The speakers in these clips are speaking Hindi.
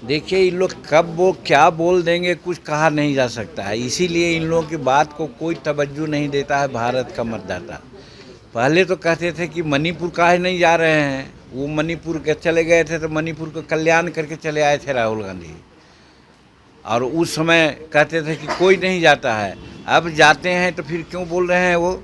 देखिए, इन लोग कब वो क्या बोल देंगे कुछ कहा नहीं जा सकता है। इसीलिए इन लोगों की बात को कोई तवज्जो नहीं देता है भारत का मतदाता। पहले तो कहते थे कि मणिपुर काहे नहीं जा रहे हैं, वो मणिपुर के चले गए थे तो मणिपुर को कल्याण करके चले आए थे राहुल गांधी। और उस समय कहते थे कि कोई नहीं जाता है, अब जाते हैं तो फिर क्यों बोल रहे हैं वो।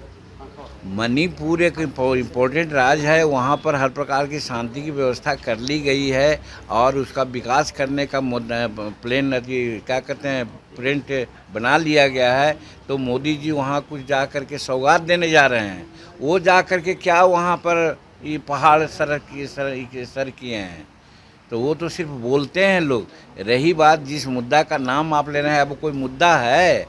मणिपुर एक इम्पोर्टेंट राज्य है, वहाँ पर हर प्रकार की शांति की व्यवस्था कर ली गई है और उसका विकास करने का प्लान क्या कहते हैं प्रिंट बना लिया गया है। तो मोदी जी वहाँ कुछ जा कर के सौगात देने जा रहे हैं। वो जा कर के क्या वहाँ पर ये पहाड़ सर किए हैं, तो वो तो सिर्फ बोलते हैं लोग। रही बात जिस मुद्दा का नाम आप ले रहे हैं, अब कोई मुद्दा है?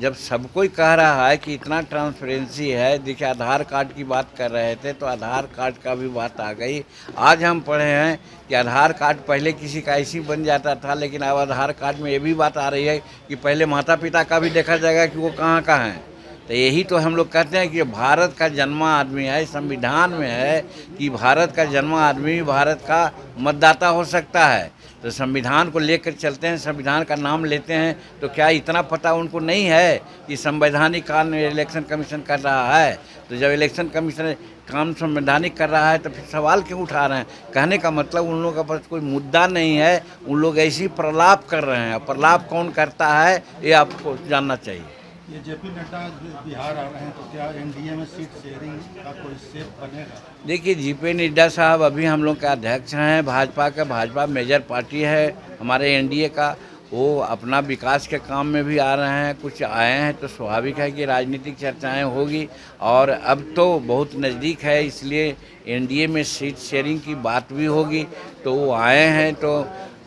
जब सब कोई कह रहा है कि इतना ट्रांसपेरेंसी है, देखिए आधार कार्ड की बात कर रहे थे तो आधार कार्ड का भी बात आ गई। आज हम पढ़े हैं कि आधार कार्ड पहले किसी का ऐसी बन जाता था, लेकिन अब आधार कार्ड में ये भी बात आ रही है कि पहले माता पिता का भी देखा जाएगा कि वो कहाँ का हैं। तो यही तो हम लोग कहते हैं कि भारत का जन्मा आदमी है, संविधान में है कि भारत का जन्मा आदमी भारत का मतदाता हो सकता है। तो संविधान को लेकर चलते हैं, संविधान का नाम लेते हैं, तो क्या इतना पता उनको नहीं है कि संवैधानिक काम इलेक्शन कमीशन कर रहा है? तो जब इलेक्शन कमीशन काम संवैधानिक कर रहा है तो फिर सवाल क्यों उठा रहे हैं? कहने का मतलब उन लोगों के पास कोई मुद्दा नहीं है, उन लोग ऐसे ही प्रलाप कर रहे हैं। प्रलाप कौन करता है ये आपको जानना चाहिए। ये जेपी नड्डा बिहार आ रहे हैं, तो क्या एनडीए में सीट शेयरिंग का कोई शेप बनेगा? देखिए, जीपी नड्डा साहब अभी हम लोग के अध्यक्ष हैं भाजपा का। भाजपा मेजर पार्टी है हमारे एनडीए का। वो अपना विकास के काम में भी आ रहे हैं, कुछ आए हैं तो स्वाभाविक है कि राजनीतिक चर्चाएं होगी। और अब तो बहुत नज़दीक है, इसलिए एनडीए में सीट शेयरिंग की बात भी होगी। तो वो आए हैं तो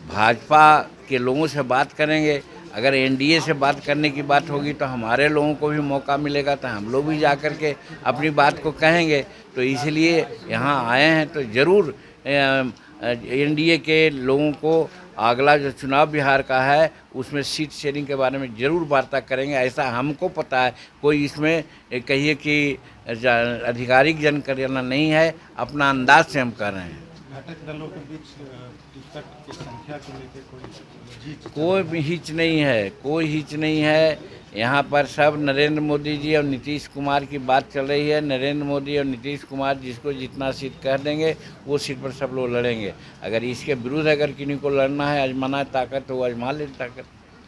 भाजपा के लोगों से बात करेंगे। अगर एनडीए से बात करने की बात होगी तो हमारे लोगों को भी मौका मिलेगा, तो हम लोग भी जा कर के अपनी बात को कहेंगे। तो इसलिए यहाँ आए हैं तो ज़रूर एनडीए के लोगों को अगला जो चुनाव बिहार का है उसमें सीट शेयरिंग के बारे में ज़रूर वार्ता करेंगे, ऐसा हमको पता है। कोई इसमें कहिए कि आधिकारिक जानकारी नहीं है, अपना अंदाज से हम कर रहे हैं। घटक दलों के बीच टिकट की संख्या को लेकर कोई भी हिच नहीं है, कोई हिच नहीं है। यहाँ पर सब नरेंद्र मोदी जी और नीतीश कुमार की बात चल रही है। नरेंद्र मोदी और नीतीश कुमार जिसको जितना सीट कह देंगे वो सीट पर सब लोग लड़ेंगे। अगर इसके विरुद्ध अगर किन्हीं को लड़ना है, आजमाना है ताकत, तो वो आजमा ले ताकत,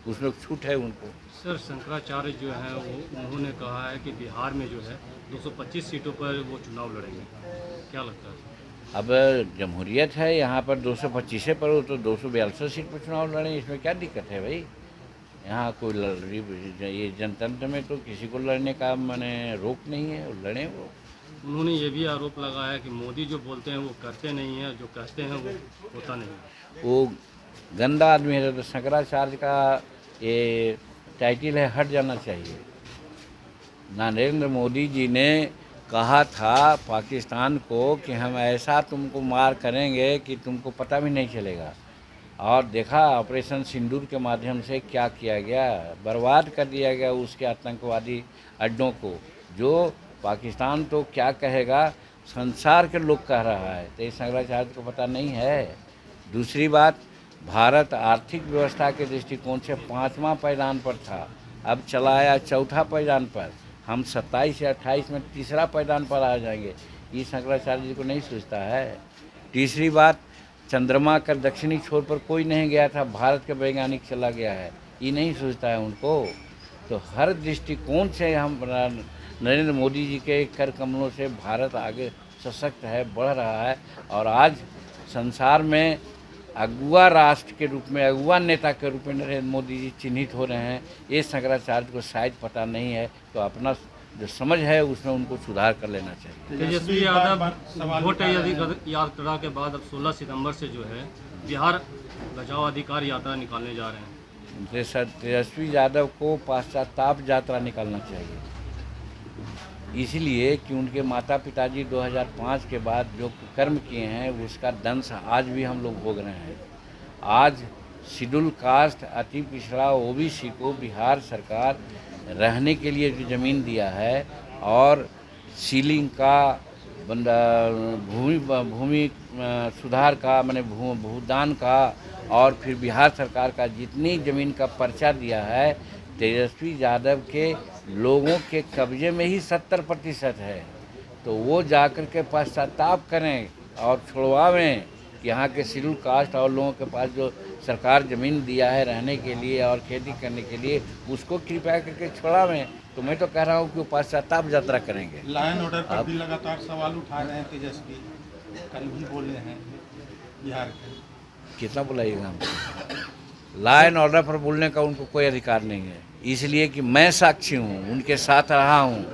उसमें छूट है उनको। सर, शंकराचार्य जो है वो उन्होंने कहा है कि बिहार में जो है 225 सीटों पर वो चुनाव लड़ेंगे, क्या लगता है? अब जमहूरियत है, यहाँ पर 225 पर हो तो 242 सीट पर चुनाव लड़ें, इसमें क्या दिक्कत है भाई? यहाँ कोई ये जनतंत्र में तो किसी को लड़ने का मैंने रोक नहीं है, लड़ें वो। उन्होंने ये भी आरोप लगाया कि मोदी जो बोलते हैं वो करते नहीं हैं, जो कहते हैं वो होता नहीं है। वो गंदा आदमी है, तो शंकराचार्य का ये टाइटल है, हट जाना चाहिए। नरेंद्र मोदी जी ने कहा था पाकिस्तान को कि हम ऐसा तुमको मार करेंगे कि तुमको पता भी नहीं चलेगा। और देखा ऑपरेशन सिंदूर के माध्यम से क्या किया गया, बर्बाद कर दिया गया उसके आतंकवादी अड्डों को। जो पाकिस्तान तो क्या कहेगा, संसार के लोग कह रहा है, तो इस शंकराचार्य को पता नहीं है। दूसरी बात, भारत आर्थिक व्यवस्था के दृष्टिकोण से 5वां पायदान पर था, अब चला आया 4था पायदान पर। हम 27 या 28 में 3रा पायदान पर आ जाएंगे, ये शंकराचार्य जी को नहीं सोचता है। तीसरी बात, चंद्रमा का दक्षिणी छोर पर कोई नहीं गया था, भारत के वैज्ञानिक चला गया है, ये नहीं सोचता है उनको। तो हर दृष्टिकोण से हम नरेंद्र मोदी जी के कर कमलों से भारत आगे सशक्त है, बढ़ रहा है। और आज संसार में अगुआ राष्ट्र के रूप में, अगुआ नेता के रूप में नरेंद्र मोदी जी चिन्हित हो रहे हैं। ये शंकराचार्य को शायद पता नहीं है, तो अपना जो समझ है उसमें उनको सुधार कर लेना चाहिए। तेजस्वी यादव वोट यात्रा के बाद अब 16 सितंबर से जो है बिहार बचाओ अधिकार यात्रा निकालने जा रहे हैं। तेजस्वी यादव को पश्चाताप यात्रा निकालना चाहिए, इसलिए कि उनके माता पिताजी 2005 के बाद जो कर्म किए हैं उसका दंश आज भी हम लोग भोग रहे हैं। आज शेड्यूल कास्ट, अति पिछड़ा ओबीसी को बिहार सरकार रहने के लिए जो ज़मीन दिया है और सीलिंग का भूमि सुधार का, माने भूदान का और फिर बिहार सरकार का जितनी ज़मीन का पर्चा दिया है तेजस्वी यादव के लोगों के कब्जे में ही 70% है। तो वो जाकर के पश्चाताप करें और छुड़वावें कि यहाँ के शेड्यूल कास्ट और लोगों के पास जो सरकार ज़मीन दिया है रहने के लिए और खेती करने के लिए, उसको कृपया करके छुड़ावें। तो मैं तो कह रहा हूँ कि वो पश्चाताप यात्रा करेंगे। लायन ऑर्डर पर भी लगातार सवाल उठा रहे हैं तेजस्वी, कल भी बोले हैं बिहार के। कितना बुलाइएगा हमको? लॉ एंड ऑर्डर पर बोलने का उनको कोई अधिकार नहीं है, इसलिए कि मैं साक्षी हूँ, उनके साथ रहा हूँ।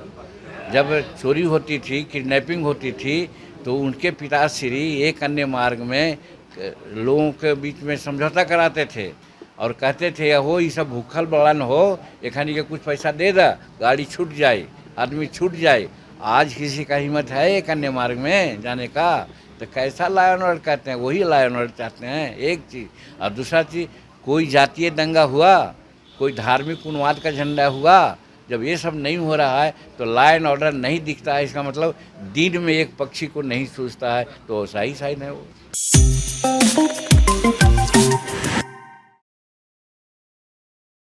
जब चोरी होती थी, किडनैपिंग होती थी, तो उनके पिताश्री एक अन्य मार्ग में लोगों के बीच में समझौता कराते थे और कहते थे हो ये सब भूखल बड़न हो, एखनी के कुछ पैसा दे दा, गाड़ी छूट जाए, आदमी छूट जाए। आज किसी का हिम्मत है एक अन्य मार्ग में जाने का? तो कैसा लॉ एंड ऑर्डर कहते हैं? वही लॉ एंड ऑर्डर चाहते हैं, एक चीज़। और दूसरा चीज़, कोई जातीय दंगा हुआ, कोई धार्मिक उन्माद का झंडा हुआ, जब ये सब नहीं हो रहा है तो लॉ एंड ऑर्डर नहीं दिखता है। इसका मतलब दिन में एक पक्षी को नहीं सूझता है, तो ऐसा ही साइन है वो।